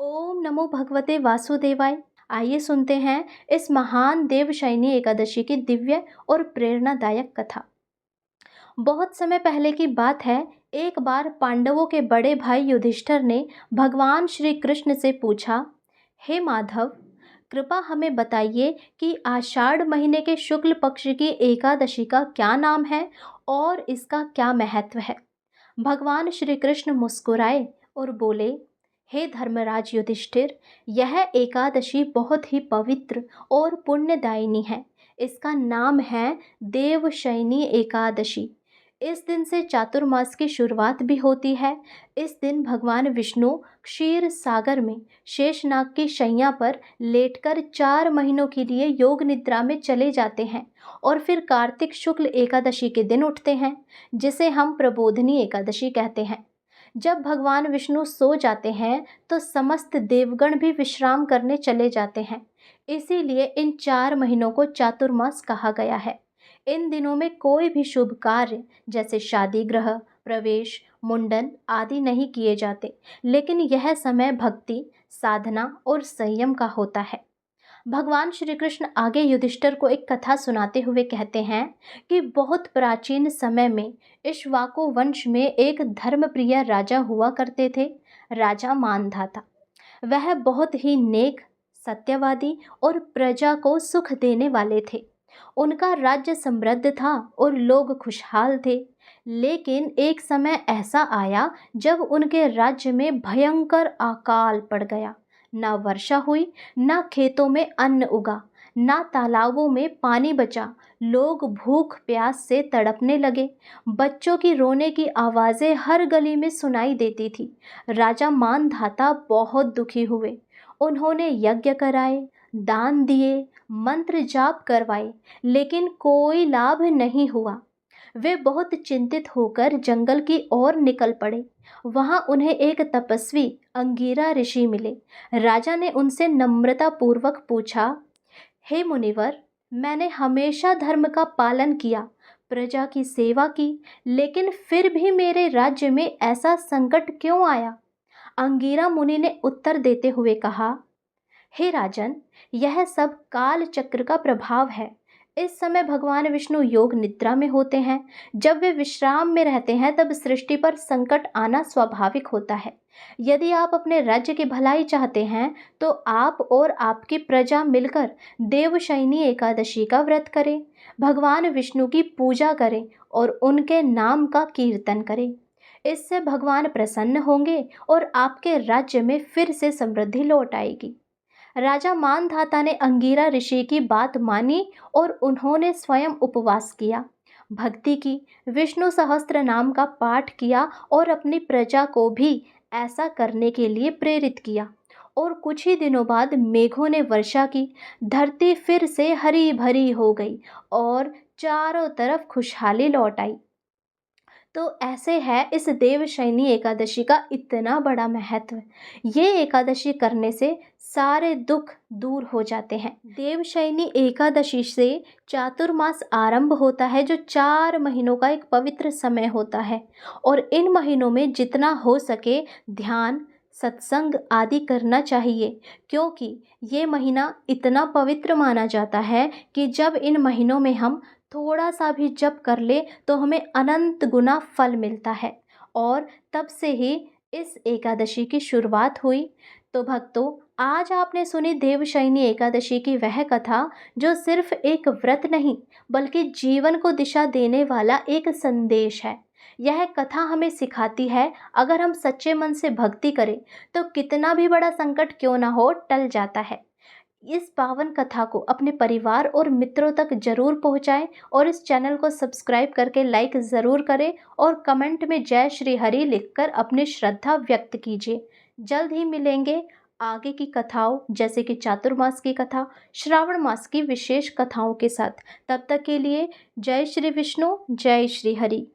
ओम नमो भगवते वासुदेवाय। आइए सुनते हैं इस महान देवशयनी एकादशी की दिव्य और प्रेरणादायक कथा। बहुत समय पहले की बात है। एक बार पांडवों के बड़े भाई युधिष्ठिर ने भगवान श्री कृष्ण से पूछा, हे माधव, कृपा हमें बताइए कि आषाढ़ महीने के शुक्ल पक्ष की एकादशी का क्या नाम है और इसका क्या महत्व है। भगवान श्री कृष्ण मुस्कुराए और बोले, हे धर्मराज युधिष्ठिर, यह एकादशी बहुत ही पवित्र और पुण्यदायिनी है। इसका नाम है देवशयनी एकादशी। इस दिन से चातुर्मास की शुरुआत भी होती है। इस दिन भगवान विष्णु क्षीर सागर में शेषनाग की शैया पर लेटकर 4 महीनों के लिए योग निद्रा में चले जाते हैं और फिर कार्तिक शुक्ल एकादशी के दिन उठते हैं, जिसे हम प्रबोधिनी एकादशी कहते हैं। जब भगवान विष्णु सो जाते हैं तो समस्त देवगण भी विश्राम करने चले जाते हैं। इसीलिए इन 4 महीनों को चातुर्मास कहा गया है। इन दिनों में कोई भी शुभ कार्य जैसे शादी, गृह प्रवेश, मुंडन आदि नहीं किए जाते, लेकिन यह समय भक्ति, साधना और संयम का होता है। भगवान श्री कृष्ण आगे युधिष्ठिर को एक कथा सुनाते हुए कहते हैं कि बहुत प्राचीन समय में इक्ष्वाकु वंश में एक धर्मप्रिय राजा हुआ करते थे। राजा मानधाता। वह बहुत ही नेक, सत्यवादी और प्रजा को सुख देने वाले थे। उनका राज्य समृद्ध था और लोग खुशहाल थे। लेकिन एक समय ऐसा आया जब उनके राज्य में भयंकर अकाल पड़ गया। ना वर्षा हुई, ना खेतों में अन्न उगा, ना तालाबों में पानी बचा। लोग भूख प्यास से तड़पने लगे। बच्चों की रोने की आवाज़ें हर गली में सुनाई देती थी। राजा मानधाता बहुत दुखी हुए। उन्होंने यज्ञ कराए, दान दिए, मंत्र जाप करवाए, लेकिन कोई लाभ नहीं हुआ। वे बहुत चिंतित होकर जंगल की ओर निकल पड़े। वहां उन्हें एक तपस्वी अंगीरा ऋषि मिले। राजा ने उनसे नम्रता पूर्वक पूछा, हे मुनिवर, मैंने हमेशा धर्म का पालन किया, प्रजा की सेवा की, लेकिन फिर भी मेरे राज्य में ऐसा संकट क्यों आया। अंगीरा मुनि ने उत्तर देते हुए कहा, हे राजन, यह सब काल चक्र का प्रभाव है। इस समय भगवान विष्णु योग निद्रा में होते हैं। जब वे विश्राम में रहते हैं तब सृष्टि पर संकट आना स्वाभाविक होता है। यदि आप अपने राज्य की भलाई चाहते हैं तो आप और आपकी प्रजा मिलकर देवशयनी एकादशी का व्रत करें, भगवान विष्णु की पूजा करें और उनके नाम का कीर्तन करें। इससे भगवान प्रसन्न होंगे और आपके राज्य में फिर से समृद्धि लौट आएगी। राजा मानधाता ने अंगीरा ऋषि की बात मानी और उन्होंने स्वयं उपवास किया, भक्ति की, विष्णु सहस्त्र नाम का पाठ किया और अपनी प्रजा को भी ऐसा करने के लिए प्रेरित किया। और कुछ ही दिनों बाद मेघों ने वर्षा की। धरती फिर से हरी भरी हो गई और चारों तरफ खुशहाली लौट आई। तो ऐसे है इस देवशयनी एकादशी का इतना बड़ा महत्व। ये एकादशी करने से सारे दुख दूर हो जाते हैं। देवशयनी एकादशी से चातुर्मास आरंभ होता है, जो 4 महीनों का एक पवित्र समय होता है। और इन महीनों में जितना हो सके ध्यान, सत्संग आदि करना चाहिए, क्योंकि ये महीना इतना पवित्र माना जाता है कि जब इन महीनों में हम थोड़ा सा भी जप कर ले तो हमें अनंत गुना फल मिलता है। और तब से ही इस एकादशी की शुरुआत हुई। तो भक्तों, आज आपने सुनी देवशयनी एकादशी की वह कथा जो सिर्फ एक व्रत नहीं बल्कि जीवन को दिशा देने वाला एक संदेश है। यह कथा हमें सिखाती है, अगर हम सच्चे मन से भक्ति करें तो कितना भी बड़ा संकट क्यों ना हो, टल जाता है। इस पावन कथा को अपने परिवार और मित्रों तक जरूर पहुंचाएं और इस चैनल को सब्सक्राइब करके लाइक ज़रूर करें और कमेंट में जय श्री हरि लिखकर अपनी श्रद्धा व्यक्त कीजिए। जल्द ही मिलेंगे आगे की कथाओं, जैसे कि चातुर्मास की कथा, श्रावण मास की विशेष कथाओं के साथ। तब तक के लिए जय श्री विष्णु, जय श्री हरि।